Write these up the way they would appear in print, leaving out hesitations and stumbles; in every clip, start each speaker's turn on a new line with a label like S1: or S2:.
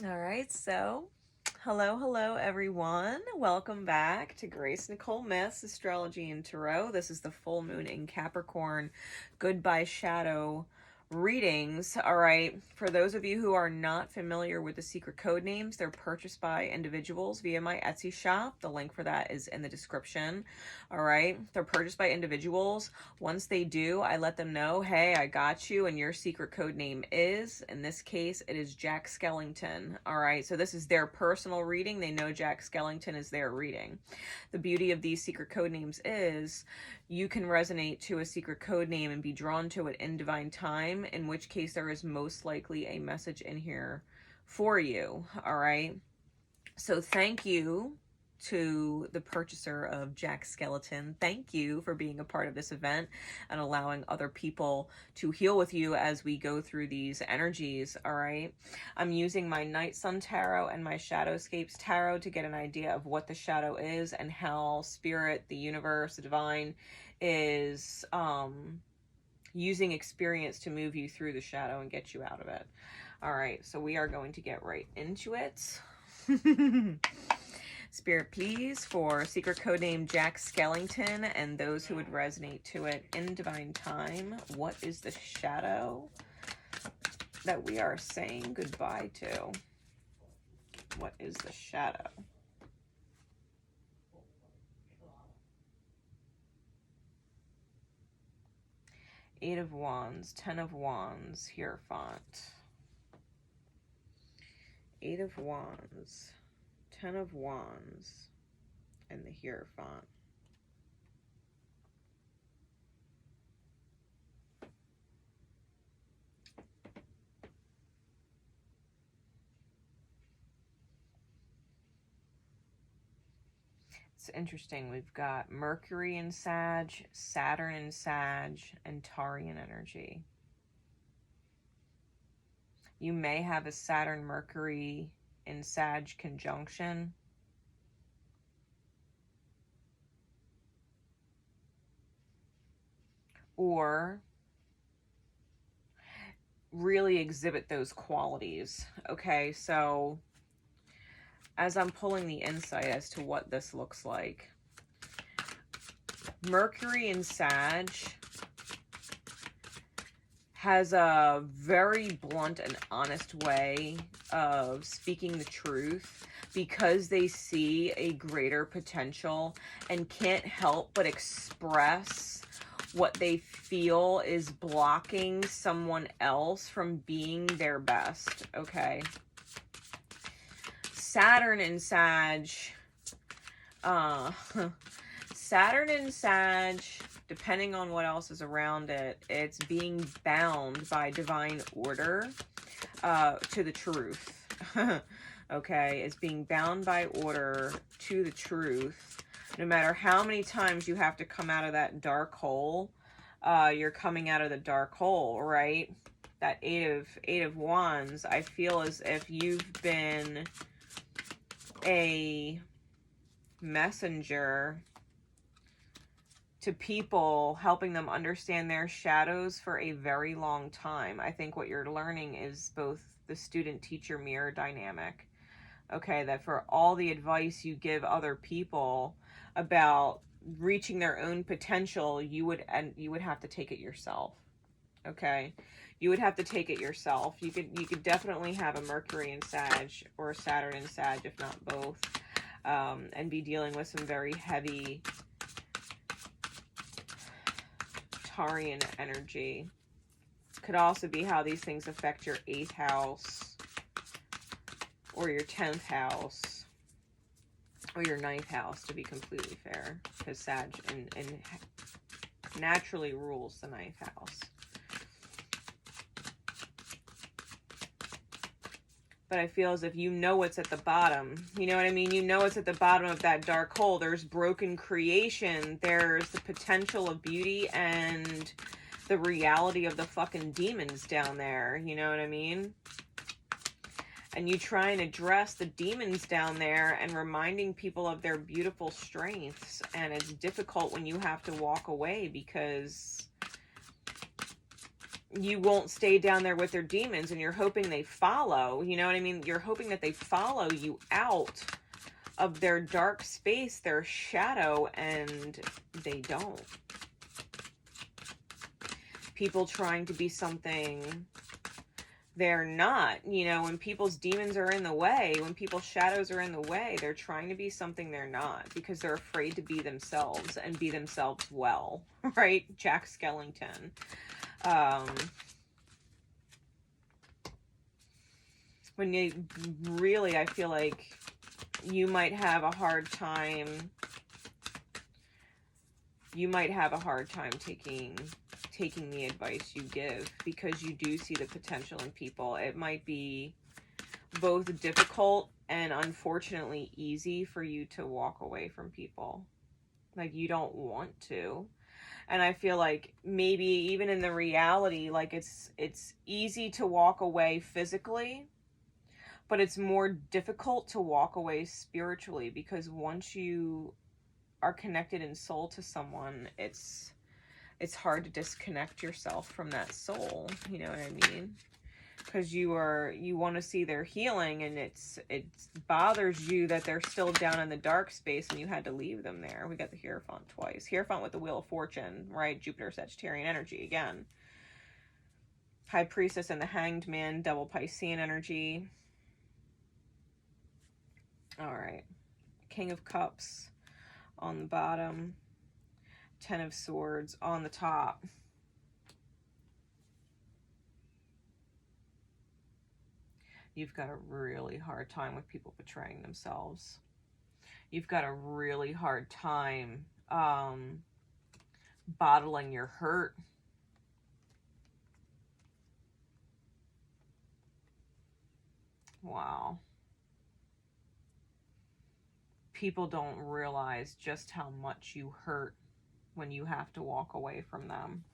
S1: All right, so hello, everyone. Welcome back to Nicole Myths, Astrology and Tarot. This is the full moon in Capricorn, Goodbye Shadow readings. All right, for those of you who are not familiar with the secret code names, they're purchased by individuals via my Etsy shop. The link for that is in the description. All right, they're purchased by individuals. Once they do, I let them know, hey, I got you, and your secret code name is, in this case, it is Jack Skellington. All right, so this is their personal reading. They know Jack Skellington is their reading. The beauty of these secret code names is you can resonate to a secret code name and be drawn to it in divine time, in which case there is most likely a message in here for you. All right, so thank you to the purchaser of Jack Skellington. Thank you for being a part of this event and allowing other people to heal with you as we go through these energies. All right, I'm using my Night Sun Tarot and my Shadowscapes Tarot to get an idea of what the shadow is and how spirit, the universe, the divine is using experience to move you through the shadow and get you out of it. All right, so we are going to get right into it. Spirit, please, for secret codename Jack Skellington and those who would resonate to it in divine time, what is the shadow that we are saying goodbye to? What is the shadow? Eight of Wands, Ten of Wands, Hierophant. Eight of Wands, Ten of Wands, and the Hierophant. It's interesting. We've got Mercury in Sag, Saturn in Sag, and Taurean energy. You may have a Saturn-Mercury in Sag conjunction. Or really exhibit those qualities. Okay, so as I'm pulling the insight as to what this looks like, Mercury in Sag has a very blunt and honest way of speaking the truth because they see a greater potential and can't help but express what they feel is blocking someone else from being their best. Okay. Saturn in Sag, Saturn in Sag, depending on what else is around it, it's being bound by divine order to the truth. Okay, it's being bound by order to the truth. No matter how many times you have to come out of that dark hole, you're coming out of the dark hole, right? That eight of Wands, I feel as if you've been a messenger to people, helping them understand their shadows for a very long time. I think what you're learning is both the student-teacher mirror dynamic. Okay, that for all the advice you give other people about reaching their own potential, you would have to take it yourself. Okay, you would have to take it yourself. You could definitely have a Mercury in Sag or a Saturn in Sag, if not both, and be dealing with some very heavy Taurian energy. Could also be how these things affect your 8th house or your 10th house or your 9th house, to be completely fair, because Sag and naturally rules the 9th house. But I feel as if you know what's at the bottom. You know what I mean? You know what's at the bottom of that dark hole. There's broken creation. There's the potential of beauty and the reality of the fucking demons down there. You know what I mean? And you try and address the demons down there and reminding people of their beautiful strengths. And it's difficult when you have to walk away because you won't stay down there with their demons, and you're hoping they follow. You know what I mean? You're hoping that they follow you out of their dark space, their shadow, and they don't. People trying to be something they're not. You know, when people's demons are in the way, when people's shadows are in the way, they're trying to be something they're not because they're afraid to be themselves and be themselves well, right? Jack Skellington. When you really, I feel like you might have a hard time. You might have a hard time taking the advice you give because you do see the potential in people. It might be both difficult and unfortunately easy for you to walk away from people. Like, you don't want to. And I feel like maybe even in the reality, like it's easy to walk away physically, but it's more difficult to walk away spiritually, because once you are connected in soul to someone, it's hard to disconnect yourself from that soul. You know what I mean? Because you want to see their healing, and it bothers you that they're still down in the dark space and you had to leave them there. We got the Hierophant twice. Hierophant with the Wheel of Fortune, right? Jupiter Sagittarian energy again. High Priestess and the Hanged Man, double Piscean energy. All right. King of Cups on the bottom. Ten of Swords on the top. You've got a really hard time with people betraying themselves. You've got a really hard time bottling your hurt. Wow. People don't realize just how much you hurt when you have to walk away from them.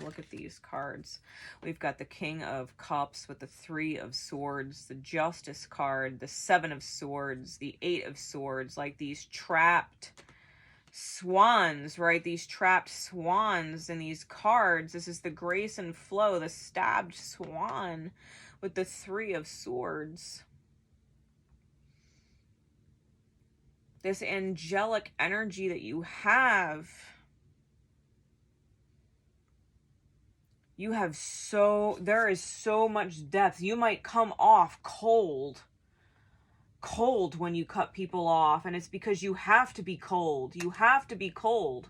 S1: Look at these cards. We've got the King of Cups with the Three of Swords, the Justice card, the Seven of Swords, the Eight of Swords, like these trapped swans, right? These trapped swans in these cards. This is the Grace and Flow, the stabbed swan with the Three of Swords. This angelic energy that you have. You have there is so much depth. You might come off cold when you cut people off, and it's because you have to be cold. You have to be cold.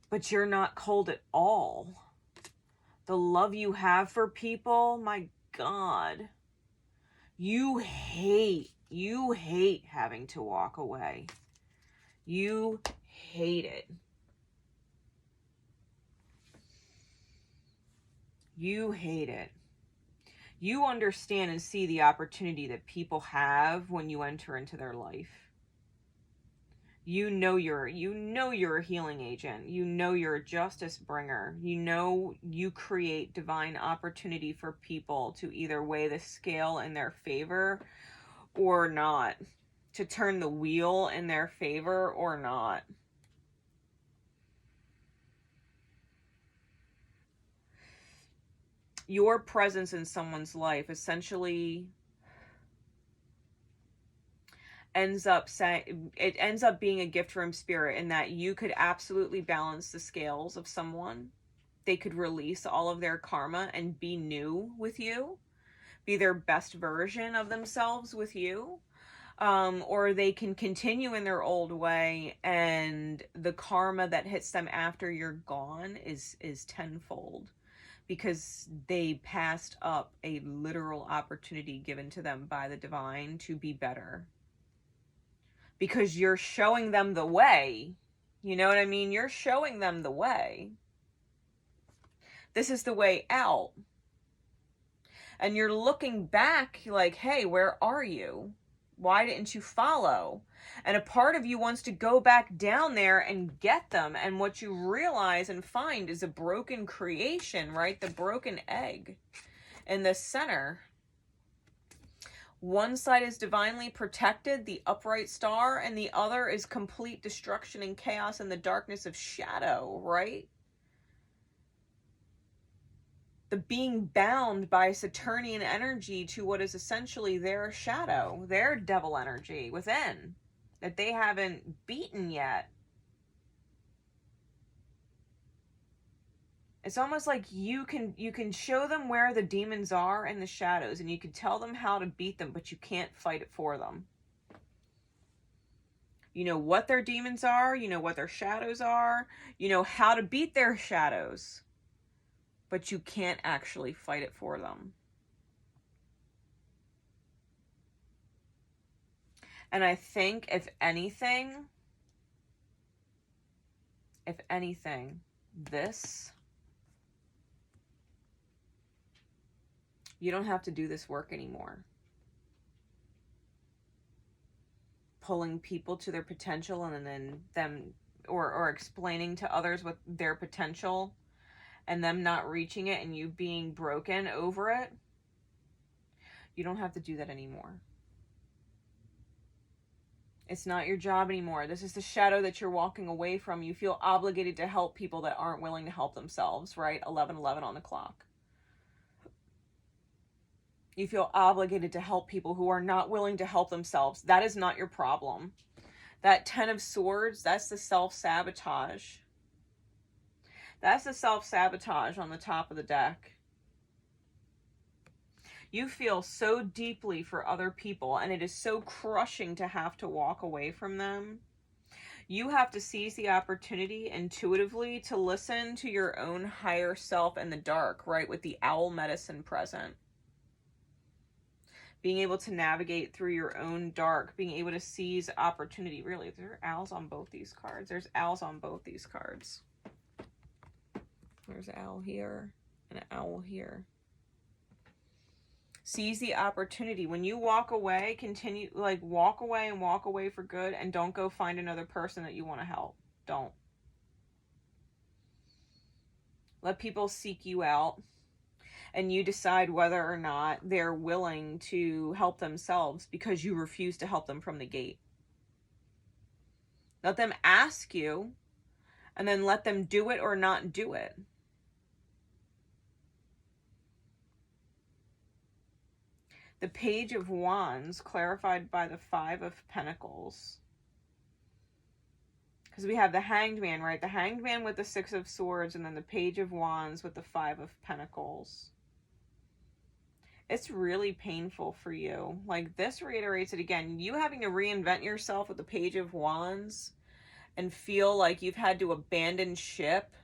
S1: But you're not cold at all. The love you have for people, my God. You hate having to walk away. You hate it. You hate it. You understand and see the opportunity that people have when you enter into their life. You know you're a healing agent. You know you're a justice bringer. You know you create divine opportunity for people to either weigh the scale in their favor or not. To turn the wheel in their favor or not. Your presence in someone's life essentially ends up being a gift from spirit, in that you could absolutely balance the scales of someone. They could release all of their karma and be new with you, be their best version of themselves with you. Or they can continue in their old way, and the karma that hits them after you're gone is tenfold, because they passed up a literal opportunity given to them by the divine to be better. Because you're showing them the way. You know what I mean? You're showing them the way. This is the way out. And you're looking back like, hey, where are you? Why didn't you follow? And a part of you wants to go back down there and get them. And what you realize and find is a broken creation, right? The broken egg in the center. One side is divinely protected, the upright star, and the other is complete destruction and chaos and the darkness of shadow, right? the being bound by Saturnian energy to what is essentially their shadow, their devil energy within, that they haven't beaten yet. It's almost like you can show them where the demons are in the shadows, and you can tell them how to beat them, but you can't fight it for them. You know what their demons are, you know what their shadows are, you know how to beat their shadows, but you can't actually fight it for them. And I think if anything, this, you don't have to do this work anymore. Pulling people to their potential and then them, or explaining to others what their potential and them not reaching it and you being broken over it. You don't have to do that anymore. It's not your job anymore. This is the shadow that you're walking away from. You feel obligated to help people that aren't willing to help themselves, right? 11:11 on the clock. You feel obligated to help people who are not willing to help themselves. That is not your problem. That 10 of Swords, that's the self-sabotage. That's the self-sabotage on the top of the deck. You feel so deeply for other people, and it is so crushing to have to walk away from them. You have to seize the opportunity intuitively to listen to your own higher self in the dark, right? With the owl medicine present. Being able to navigate through your own dark, being able to seize opportunity. Really, there are owls on both these cards. There's owls on both these cards. There's an owl here and an owl here. Seize the opportunity. When you walk away, continue, like, walk away and walk away for good, and don't go find another person that you want to help. Don't. Let people seek you out, and you decide whether or not they're willing to help themselves because you refuse to help them from the gate. Let them ask you, and then let them do it or not do it. The Page of Wands, clarified by the Five of Pentacles. Because we have the Hanged Man, right? The Hanged Man with the Six of Swords, and then the Page of Wands with the Five of Pentacles. It's really painful for you. Like, this reiterates it again. You having to reinvent yourself with the Page of Wands and feel like you've had to abandon ship,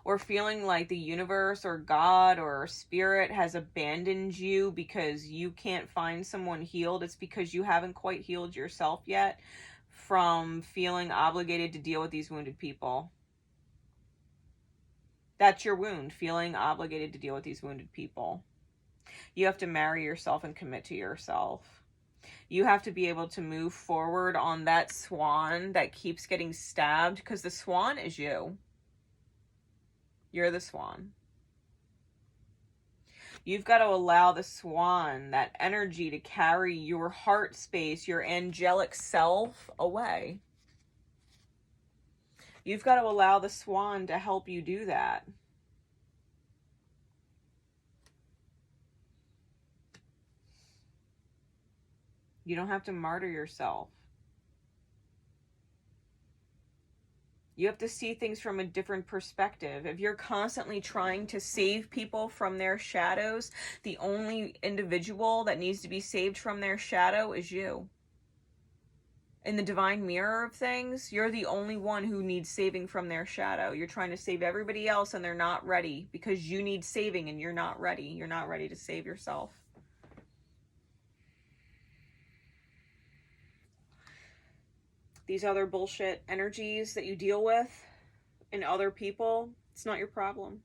S1: or feeling like the universe or God or spirit has abandoned you because you can't find someone healed. It's because you haven't quite healed yourself yet from feeling obligated to deal with these wounded people. That's your wound, feeling obligated to deal with these wounded people. You have to marry yourself and commit to yourself. You have to be able to move forward on that swan that keeps getting stabbed, because the swan is you. You're the swan. You've got to allow the swan, that energy, to carry your heart space, your angelic self away. You've got to allow the swan to help you do that. You don't have to martyr yourself. You have to see things from a different perspective. If you're constantly trying to save people from their shadows, the only individual that needs to be saved from their shadow is you. In the divine mirror of things, you're the only one who needs saving from their shadow. You're trying to save everybody else, and they're not ready because you need saving and you're not ready. You're not ready to save yourself. These other bullshit energies that you deal with in other people, it's not your problem.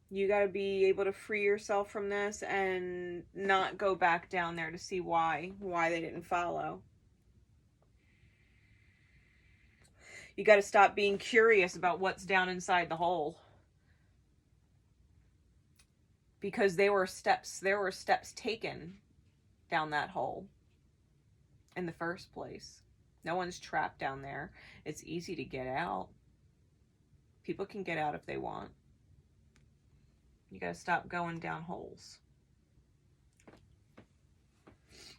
S1: You got to be able to free yourself from this and not go back down there to see why they didn't follow. You got to stop being curious about what's down inside the hole. Because there were steps taken down that hole in the first place. No one's trapped down there. It's easy to get out. People can get out if they want. You got to stop going down holes.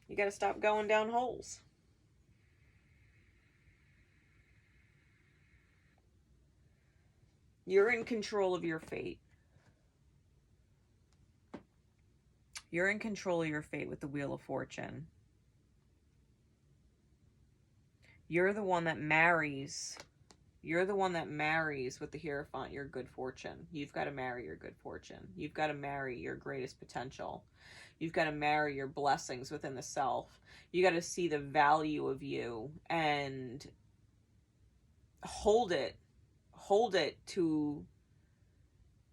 S1: You got to stop going down holes. You're in control of your fate. You're in control of your fate with the Wheel of Fortune. You're the one that marries. You're the one that marries with the Hierophant your good fortune. You've got to marry your good fortune. You've got to marry your greatest potential. You've got to marry your blessings within the self. You got to see the value of you and hold it to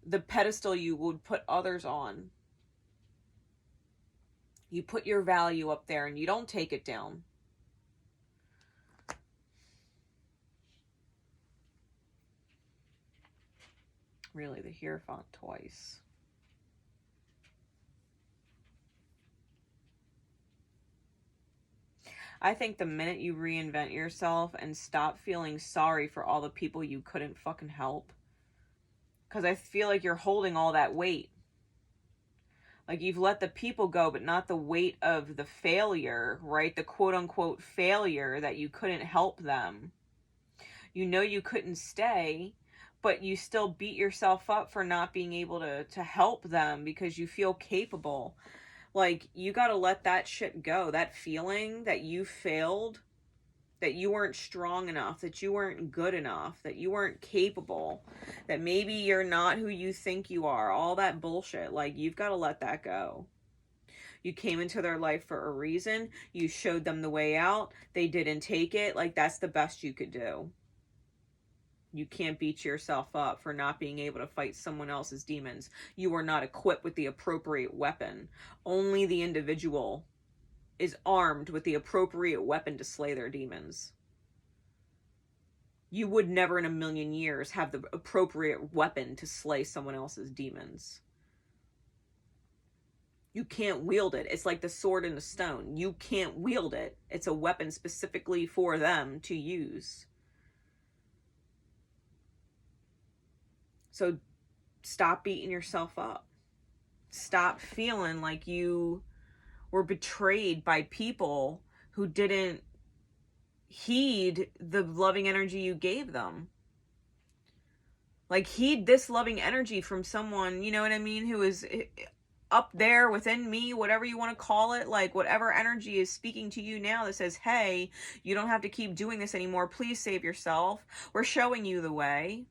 S1: the pedestal you would put others on. You put your value up there and you don't take it down. Really, the Hierophant twice. I think the minute you reinvent yourself and stop feeling sorry for all the people you couldn't fucking help, because I feel like you're holding all that weight. Like you've let the people go, but not the weight of the failure, right? The quote unquote failure that you couldn't help them. You know you couldn't stay, but you still beat yourself up for not being able to help them because you feel capable. Like, you gotta let that shit go. That feeling that you failed, that you weren't strong enough, that you weren't good enough, that you weren't capable, that maybe you're not who you think you are, all that bullshit. Like, you've gotta let that go. You came into their life for a reason. You showed them the way out. They didn't take it. Like, that's the best you could do. You can't beat yourself up for not being able to fight someone else's demons. You are not equipped with the appropriate weapon. Only the individual is armed with the appropriate weapon to slay their demons. You would never in a million years have the appropriate weapon to slay someone else's demons. You can't wield it. It's like the sword and the stone. You can't wield it. It's a weapon specifically for them to use. So stop beating yourself up. Stop feeling like you were betrayed by people who didn't heed the loving energy you gave them. Like, heed this loving energy from someone, you know what I mean, who is up there within me, whatever you want to call it. Like, whatever energy is speaking to you now that says, hey, you don't have to keep doing this anymore. Please save yourself. We're showing you the way.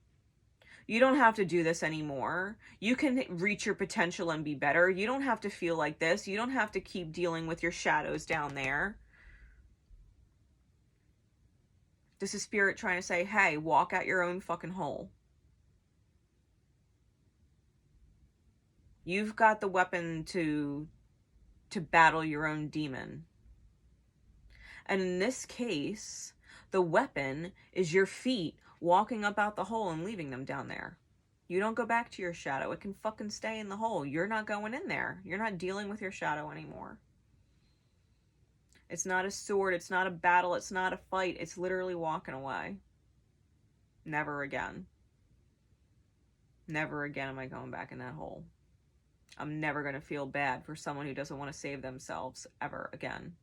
S1: You don't have to do this anymore. You can reach your potential and be better. You don't have to feel like this. You don't have to keep dealing with your shadows down there. This is spirit trying to say, hey, walk out your own fucking hole. You've got the weapon to battle your own demon. And in this case, the weapon is your feet walking up out the hole and leaving them down there. You don't go back to your shadow. It can fucking stay in the hole. You're not going in there. You're not dealing with your shadow anymore. It's not a sword. It's not a battle. It's not a fight. It's literally walking away. Never again. Never again am I going back in that hole. I'm never going to feel bad for someone who doesn't want to save themselves ever again.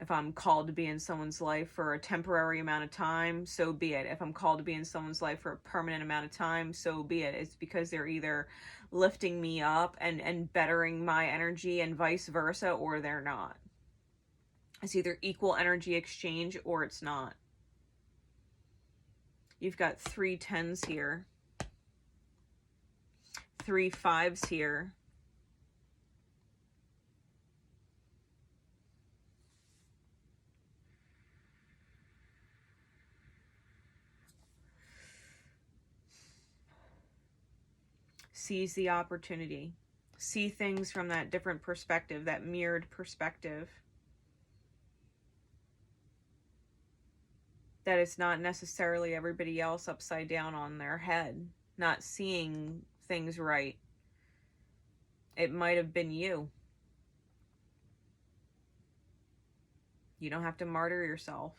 S1: If I'm called to be in someone's life for a temporary amount of time, so be it. If I'm called to be in someone's life for a permanent amount of time, so be it. It's because they're either lifting me up and bettering my energy and vice versa, or they're not. It's either equal energy exchange or it's not. You've got 3 10s here. 3 5s here. Seize the opportunity. See things from that different perspective, that mirrored perspective. That it's not necessarily everybody else upside down on their head, not seeing things right. It might have been you. You don't have to martyr yourself.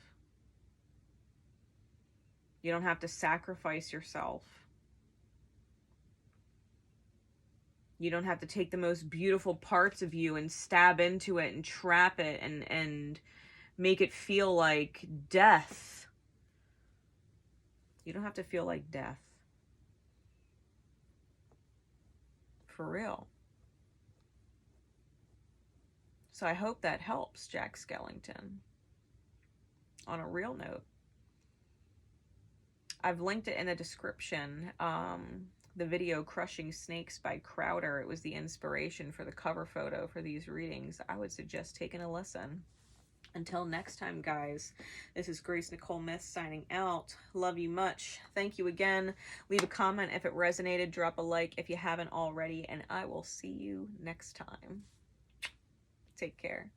S1: You don't have to sacrifice yourself. You don't have to take the most beautiful parts of you and stab into it and trap it and make it feel like death. You don't have to feel like death. For real. So I hope that helps, Jack Skellington. On a real note, I've linked it in the description. The video Crushing Snakes by Crowder. It was the inspiration for the cover photo for these readings. I would suggest taking a listen. Until next time, guys, this is Grace Nicole Myths signing out. Love you much. Thank you again. Leave a comment if it resonated. Drop a like if you haven't already. And I will see you next time. Take care.